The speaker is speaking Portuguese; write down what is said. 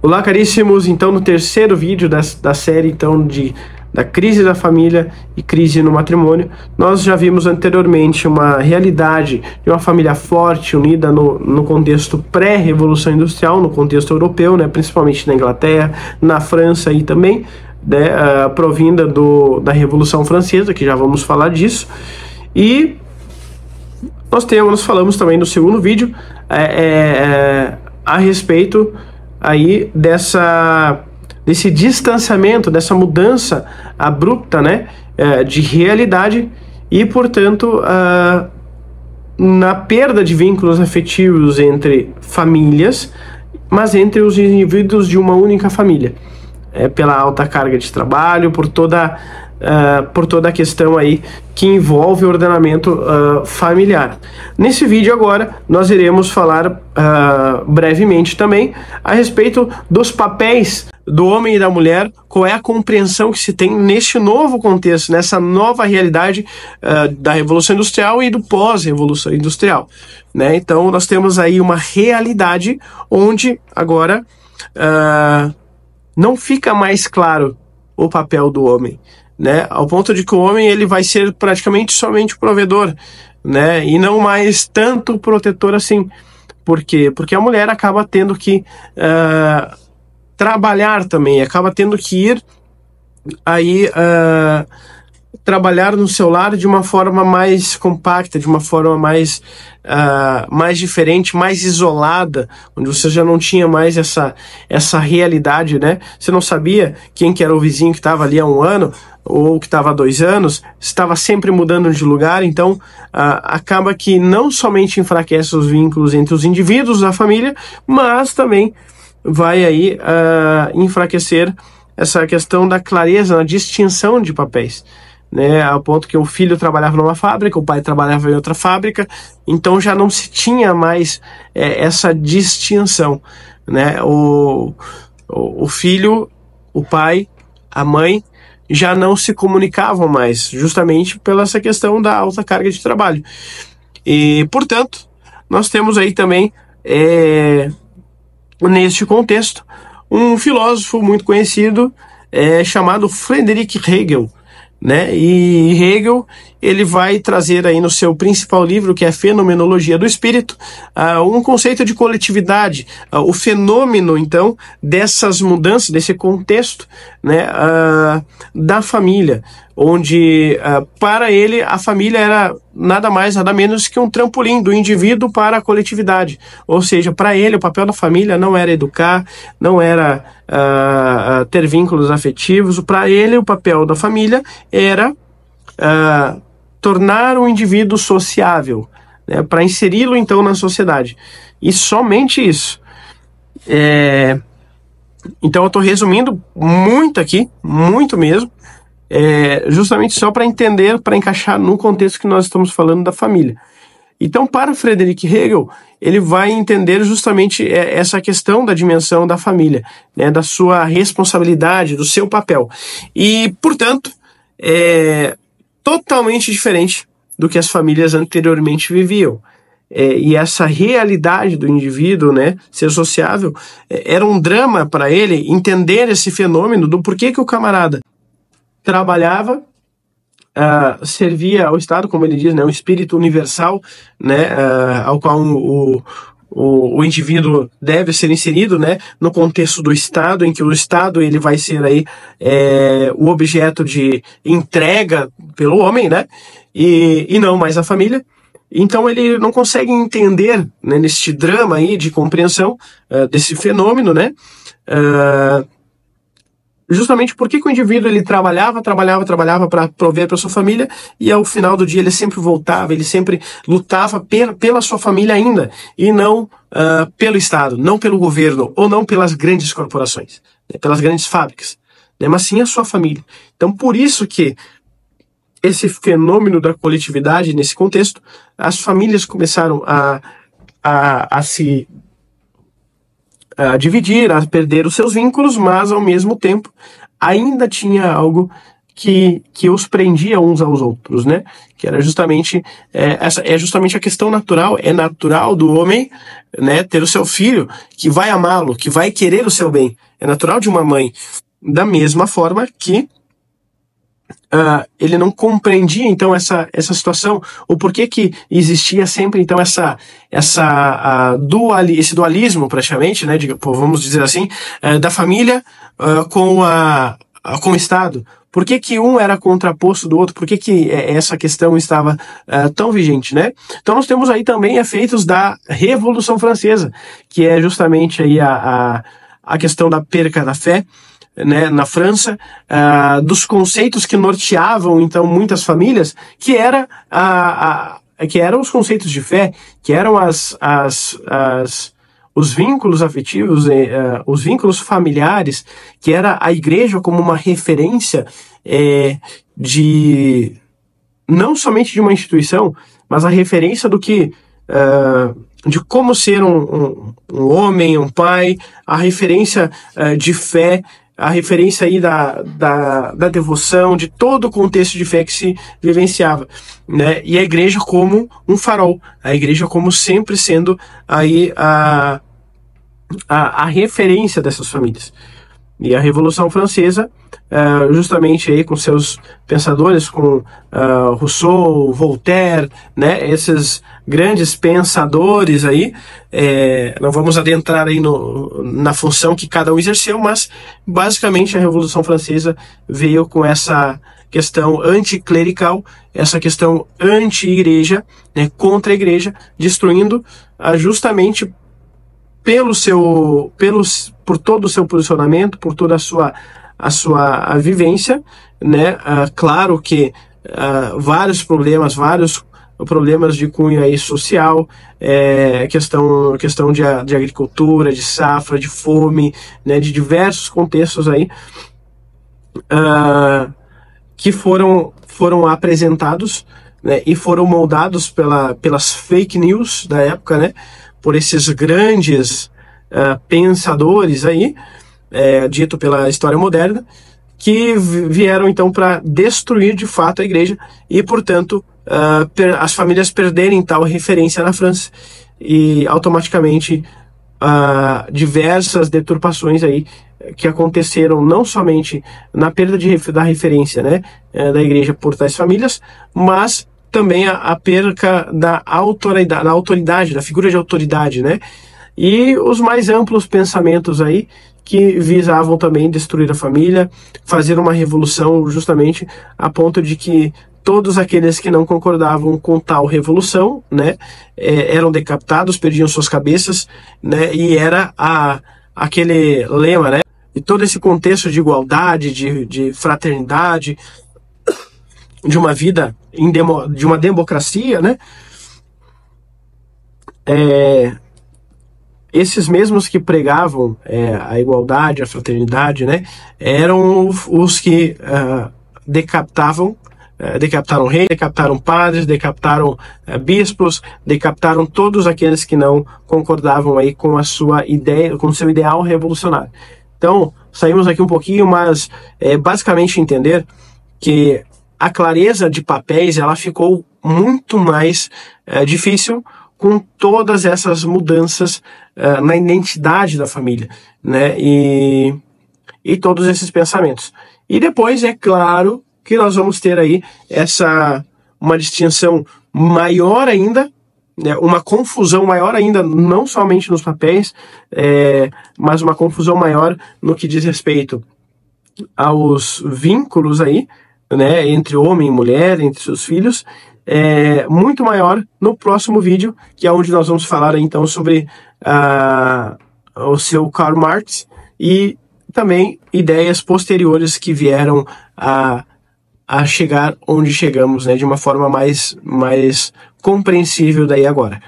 Olá, caríssimos. Então, no terceiro vídeo da série então da crise da família e crise no matrimônio, nós já vimos anteriormente uma realidade de uma família forte, unida no contexto pré-revolução industrial, no contexto europeu, né, principalmente na Inglaterra, na França e também, né, provinda da Revolução Francesa, que já vamos falar disso. E nós falamos também no segundo vídeo a respeito aí desse distanciamento, dessa mudança abrupta, né, de realidade e, portanto, na perda de vínculos afetivos entre famílias, mas entre os indivíduos de uma única família, pela alta carga de trabalho, por toda a questão aí que envolve o ordenamento familiar. Nesse vídeo agora nós iremos falar brevemente também a respeito dos papéis do homem e da mulher, qual é a compreensão que se tem neste novo contexto, nessa nova realidade da Revolução Industrial e do pós-Revolução Industrial, né? Então nós temos aí uma realidade onde agora não fica mais claro o papel do homem, né, ao ponto de que o homem ele vai ser praticamente somente o provedor, né, e não mais tanto o protetor assim. Por quê? Porque a mulher acaba tendo que trabalhar também, acaba tendo que ir aí trabalhar no seu lar de uma forma mais compacta, de uma forma mais diferente, mais isolada, onde você já não tinha mais essa realidade, né? Você não sabia quem que era o vizinho que estava ali há um ano ou que estava há 2 anos, estava sempre mudando de lugar, então acaba que não somente enfraquece os vínculos entre os indivíduos da família, mas também vai aí enfraquecer essa questão da clareza, na distinção de papéis, né, ao ponto que o filho trabalhava numa fábrica, o pai trabalhava em outra fábrica, então já não se tinha mais essa distinção, né? O filho, o pai, a mãe já não se comunicavam mais, justamente pela essa questão da alta carga de trabalho. E, portanto, nós temos aí também, neste contexto, um filósofo muito conhecido chamado Friedrich Hegel, né? E Hegel ele vai trazer aí no seu principal livro, que é a Fenomenologia do Espírito, um conceito de coletividade, o fenômeno então dessas mudanças, desse contexto, né, da família, onde para ele a família era nada mais, nada menos que um trampolim do indivíduo para a coletividade. Ou seja, para ele o papel da família não era educar, não era ter vínculos afetivos. Para ele o papel da família era tornar o indivíduo sociável, né, para inseri-lo então na sociedade. E somente isso. Então eu estou resumindo muito aqui, muito mesmo, justamente só para entender, para encaixar no contexto que nós estamos falando da família. Então, para Friedrich Hegel, ele vai entender justamente essa questão da dimensão da família, né, da sua responsabilidade, do seu papel. E, portanto, totalmente diferente do que as famílias anteriormente viviam. E essa realidade do indivíduo, né, ser sociável, era um drama para ele entender esse fenômeno do porquê que o camarada trabalhava, servia ao Estado, como ele diz, né, um espírito universal, né, ao qual o indivíduo deve ser inserido, né, no contexto do Estado, em que o Estado ele vai ser aí o objeto de entrega pelo homem, né, e não mais a família. Então ele não consegue entender, né, neste drama aí de compreensão desse fenômeno, né, justamente porque o indivíduo ele trabalhava para prover para sua família, e ao final do dia ele sempre voltava, ele sempre lutava pela sua família ainda, e não pelo Estado, não pelo governo, ou não pelas grandes corporações, né, pelas grandes fábricas, né, mas sim a sua família. Então por isso que esse fenômeno da coletividade, nesse contexto, as famílias começaram a se dividir, a perder os seus vínculos, mas ao mesmo tempo ainda tinha algo que os prendia uns aos outros, né? Que era justamente essa é justamente a questão natural. É natural do homem, né, ter o seu filho que vai amá-lo, que vai querer o seu bem. É natural de uma mãe. Da mesma forma que ele não compreendia então essa situação, o porquê que existia sempre então esse dualismo praticamente, né, vamos dizer assim, da família com o Estado. Por que um era contraposto do outro? Por que essa questão estava tão vigente, né? Então nós temos aí também efeitos da Revolução Francesa, que é justamente aí a questão da perca da fé, né, na França, dos conceitos que norteavam então muitas famílias, que eram os conceitos de fé, que eram os vínculos afetivos, os vínculos familiares, que era a igreja como uma referência não somente de uma instituição, mas a referência do que de como ser um homem, um pai, a referência de fé, a referência aí da devoção, de todo o contexto de fé que se vivenciava, né? E a igreja como um farol, a igreja como sempre sendo aí a referência dessas famílias. E a Revolução Francesa, justamente aí com seus pensadores, com Rousseau, Voltaire, né, esses grandes pensadores aí, não vamos adentrar aí na função que cada um exerceu, mas basicamente a Revolução Francesa veio com essa questão anticlerical, essa questão anti-igreja, né, contra a igreja, destruindo justamente por todo o seu posicionamento, por toda a sua vivência, né? Claro que vários problemas de cunho aí social, questão de agricultura, de safra, de fome, né? De diversos contextos aí que foram apresentados, né? E foram moldados pelas fake news da época, né? Por esses grandes pensadores aí, dito pela história moderna, que vieram então para destruir de fato a igreja e, portanto, as famílias perderem tal referência na França e automaticamente diversas deturpações aí que aconteceram não somente na perda da referência, né, da igreja por tais famílias, mas também a perca da autoridade, da figura de autoridade, né? E os mais amplos pensamentos aí que visavam também destruir a família, fazer uma revolução justamente a ponto de que todos aqueles que não concordavam com tal revolução, né, eram decapitados, perdiam suas cabeças, né? E era aquele lema, né? E todo esse contexto de igualdade, de fraternidade, de uma vida de uma democracia, né? Esses mesmos que pregavam a igualdade, a fraternidade, né? Eram os que decapitaram reis, decapitaram padres, decapitaram bispos, decapitaram todos aqueles que não concordavam aí com a sua ideia, com o seu ideal revolucionário. Então, saímos aqui um pouquinho, mas basicamente entender que a clareza de papéis ela ficou muito mais difícil com todas essas mudanças na identidade da família, né? E todos esses pensamentos. E depois, é claro, que nós vamos ter aí uma distinção maior ainda, né? Uma confusão maior ainda, não somente nos papéis, mas uma confusão maior no que diz respeito aos vínculos aí, né, entre homem e mulher, entre seus filhos, muito maior no próximo vídeo, que é onde nós vamos falar então sobre o seu Karl Marx e também ideias posteriores que vieram a chegar onde chegamos, né, de uma forma mais compreensível daí agora.